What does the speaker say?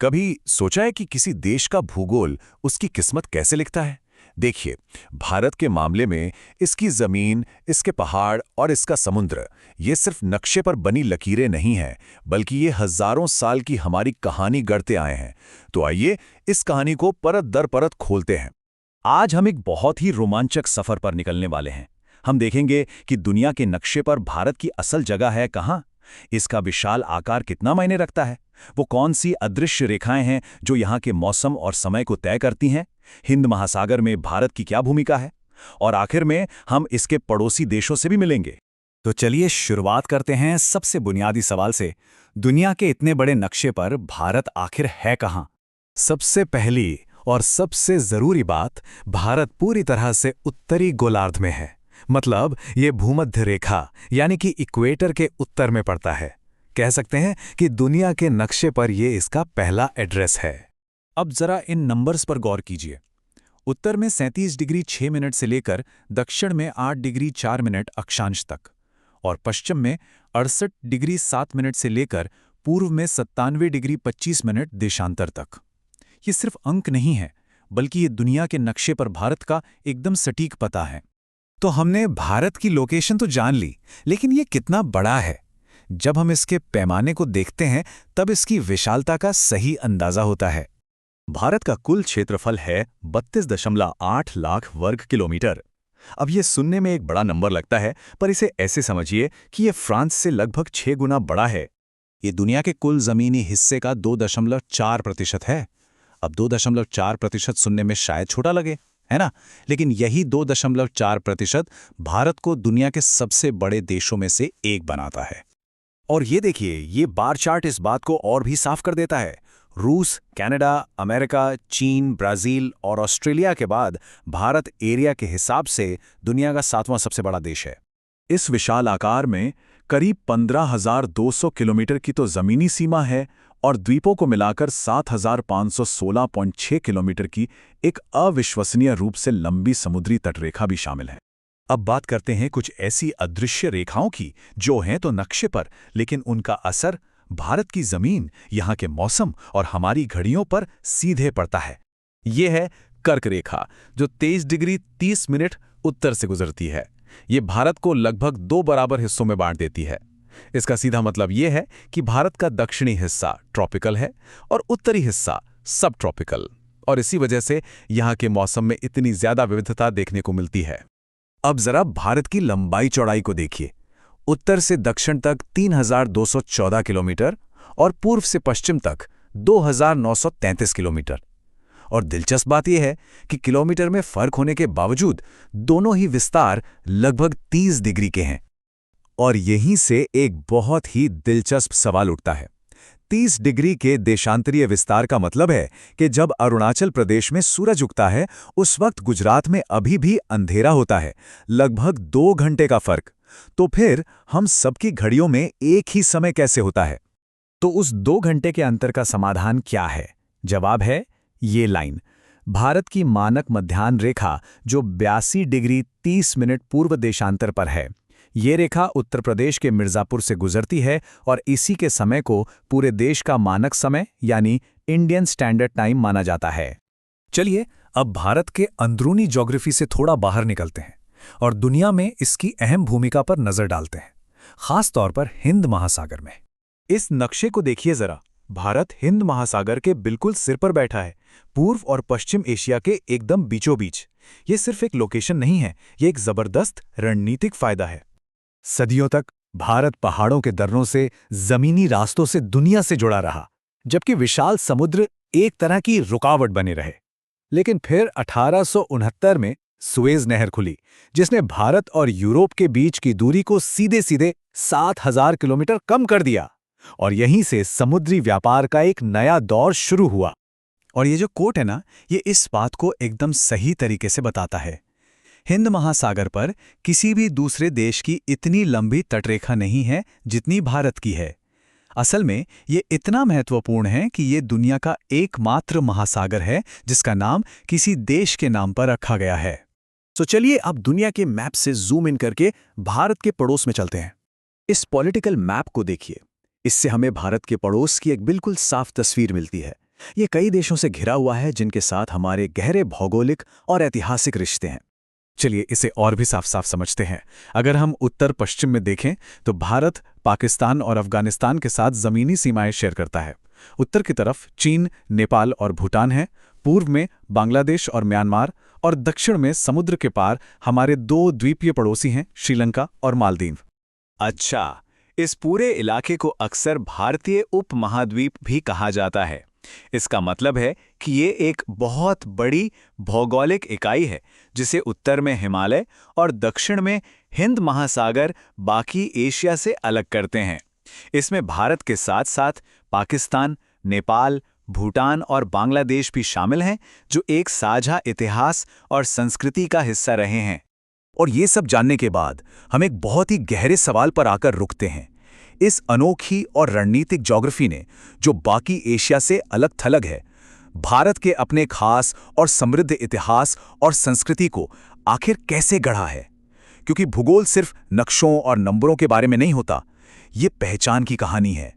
कभी सोचा है कि किसी देश का भूगोल उसकी किस्मत कैसे लिखता है? देखिए, भारत के मामले में इसकी जमीन, इसके पहाड़ और इसका समुद्र ये सिर्फ नक्शे पर बनी लकीरें नहीं हैं, बल्कि ये हजारों साल की हमारी कहानी गढ़ते आए हैं। तो आइए इस कहानी को परत दर परत खोलते हैं। आज हम एक बहुत ही रोमांचक सफर पर निकलने वाले हैं। हम देखेंगे कि दुनिया के नक्शे पर भारत की असल जगह है कहाँ, इसका विशाल आकार कितना मायने रखता है, वो कौन सी अदृश्य रेखाएं हैं जो यहाँ के मौसम और समय को तय करती हैं, हिंद महासागर में भारत की क्या भूमिका है, और आखिर में हम इसके पड़ोसी देशों से भी मिलेंगे। तो चलिए शुरुआत करते हैं सबसे बुनियादी सवाल से। दुनिया के इतने बड़े नक्शे पर भारत आखिर है कहाँ? सबसे पहली और सबसे जरूरी बात, भारत पूरी तरह से उत्तरी गोलार्ध में है। मतलब ये भूमध्य रेखा यानी कि इक्वेटर के उत्तर में पड़ता है। कह सकते हैं कि दुनिया के नक्शे पर ये इसका पहला एड्रेस है। अब जरा इन नंबर्स पर गौर कीजिए। उत्तर में 37 डिग्री 6 मिनट से लेकर दक्षिण में 8 डिग्री 4 मिनट अक्षांश तक, और पश्चिम में 68 डिग्री 7 मिनट से लेकर पूर्व में 97 डिग्री 25 मिनट देशांतर तक। ये सिर्फ अंक नहीं है, बल्कि ये दुनिया के नक्शे पर भारत का एकदम सटीक पता है। तो हमने भारत की लोकेशन तो जान ली, लेकिन ये कितना बड़ा है? जब हम इसके पैमाने को देखते हैं तब इसकी विशालता का सही अंदाजा होता है। भारत का कुल क्षेत्रफल है 32.8 लाख वर्ग किलोमीटर। अब ये सुनने में एक बड़ा नंबर लगता है, पर इसे ऐसे समझिए कि ये फ्रांस से लगभग 6 गुना बड़ा है। ये दुनिया के कुल जमीनी हिस्से का 2.4% है। अब 2.4% सुनने में शायद छोटा लगे, है ना? लेकिन यही 2.4% भारत को दुनिया के सबसे बड़े देशों में से एक बनाता है। और ये देखिए, ये बार चार्ट इस बात को और भी साफ कर देता है। रूस, कनाडा, अमेरिका, चीन, ब्राजील और ऑस्ट्रेलिया के बाद भारत एरिया के हिसाब से दुनिया का 7वां सबसे बड़ा देश है। इस विशाल आकार में करीब 15,200 किलोमीटर की तो जमीनी सीमा है, और द्वीपों को मिलाकर 7,516.6 किलोमीटर की एक अविश्वसनीय रूप से लंबी समुद्री तटरेखा भी शामिल है। अब बात करते हैं कुछ ऐसी अदृश्य रेखाओं की जो हैं तो नक्शे पर, लेकिन उनका असर भारत की जमीन, यहाँ के मौसम और हमारी घड़ियों पर सीधे पड़ता है। ये है कर्क रेखा, जो 23 डिग्री 30 मिनट उत्तर से गुजरती है। ये भारत को लगभग 2 बराबर हिस्सों में बांट देती है। इसका सीधा मतलब ये है कि भारत का दक्षिणी हिस्सा ट्रॉपिकल है और उत्तरी हिस्सा सब ट्रॉपिकल, और इसी वजह से यहाँ के मौसम में इतनी ज्यादा विविधता देखने को मिलती है। अब जरा भारत की लंबाई चौड़ाई को देखिए। उत्तर से दक्षिण तक 3,214 किलोमीटर और पूर्व से पश्चिम तक 2,933 किलोमीटर। और दिलचस्प बात यह है कि किलोमीटर में फर्क होने के बावजूद दोनों ही विस्तार लगभग 30 डिग्री के हैं। और यहीं से एक बहुत ही दिलचस्प सवाल उठता है। 30 डिग्री के देशांतरीय विस्तार का मतलब है कि जब अरुणाचल प्रदेश में सूरज उगता है, उस वक्त गुजरात में अभी भी अंधेरा होता है, लगभग 2 घंटे का फर्क। तो फिर हम सबकी घड़ियों में एक ही समय कैसे होता है? तो उस 2 घंटे के अंतर का समाधान क्या है? जवाब है ये लाइन, भारत की मानक मध्याह्न रेखा, जो 82 डिग्री 30 मिनट पूर्व देशांतर पर है। ये रेखा उत्तर प्रदेश के मिर्जापुर से गुजरती है और इसी के समय को पूरे देश का मानक समय यानी इंडियन स्टैंडर्ड टाइम माना जाता है। चलिए अब भारत के अंदरूनी ज्योग्राफी से थोड़ा बाहर निकलते हैं और दुनिया में इसकी अहम भूमिका पर नजर डालते हैं, खास तौर पर हिंद महासागर में। इस नक्शे को देखिए जरा। भारत हिंद महासागर के बिल्कुल सिर पर बैठा है, पूर्व और पश्चिम एशिया के एकदम बीचों बीच। ये सिर्फ एक लोकेशन नहीं है, ये एक जबरदस्त रणनीतिक फायदा है। सदियों तक भारत पहाड़ों के दर्रों से, जमीनी रास्तों से दुनिया से जुड़ा रहा, जबकि विशाल समुद्र एक तरह की रुकावट बने रहे। लेकिन फिर 1869 में सुएज नहर खुली, जिसने भारत और यूरोप के बीच की दूरी को सीधे सीधे 7,000 किलोमीटर कम कर दिया, और यहीं से समुद्री व्यापार का एक नया दौर शुरू हुआ। और ये जो कोट है ना, ये इस बात को एकदम सही तरीके से बताता है। हिंद महासागर पर किसी भी दूसरे देश की इतनी लंबी तटरेखा नहीं है जितनी भारत की है। असल में ये इतना महत्वपूर्ण है कि ये दुनिया का एकमात्र महासागर है जिसका नाम किसी देश के नाम पर रखा गया है। तो चलिए अब दुनिया के मैप से जूम इन करके भारत के पड़ोस में चलते हैं। इस पॉलिटिकल मैप को देखिए। इससे हमें भारत के पड़ोस की एक बिल्कुल साफ तस्वीर मिलती है। ये कई देशों से घिरा हुआ है जिनके साथ हमारे गहरे भौगोलिक और ऐतिहासिक रिश्ते हैं। चलिए इसे और भी साफ साफ समझते हैं। अगर हम उत्तर पश्चिम में देखें तो भारत पाकिस्तान और अफगानिस्तान के साथ ज़मीनी सीमाएं शेयर करता है। उत्तर की तरफ चीन, नेपाल और भूटान है, पूर्व में बांग्लादेश और म्यांमार, और दक्षिण में समुद्र के पार हमारे दो द्वीपीय पड़ोसी हैं, श्रीलंका और मालदीव। अच्छा, इस पूरे इलाके को अक्सर भारतीय उपमहाद्वीप भी कहा जाता है। इसका मतलब है कि ये एक बहुत बड़ी भौगोलिक इकाई है जिसे उत्तर में हिमालय और दक्षिण में हिंद महासागर बाकी एशिया से अलग करते हैं। इसमें भारत के साथ साथ पाकिस्तान, नेपाल, भूटान और बांग्लादेश भी शामिल हैं, जो एक साझा इतिहास और संस्कृति का हिस्सा रहे हैं। और ये सब जानने के बाद हम एक बहुत ही गहरे सवाल पर आकर रुकते हैं। इस अनोखी और रणनीतिक ज्योग्राफी ने, जो बाकी एशिया से अलग थलग है, भारत के अपने खास और समृद्ध इतिहास और संस्कृति को आखिर कैसे गढ़ा है? क्योंकि भूगोल सिर्फ नक्शों और नंबरों के बारे में नहीं होता, ये पहचान की कहानी है।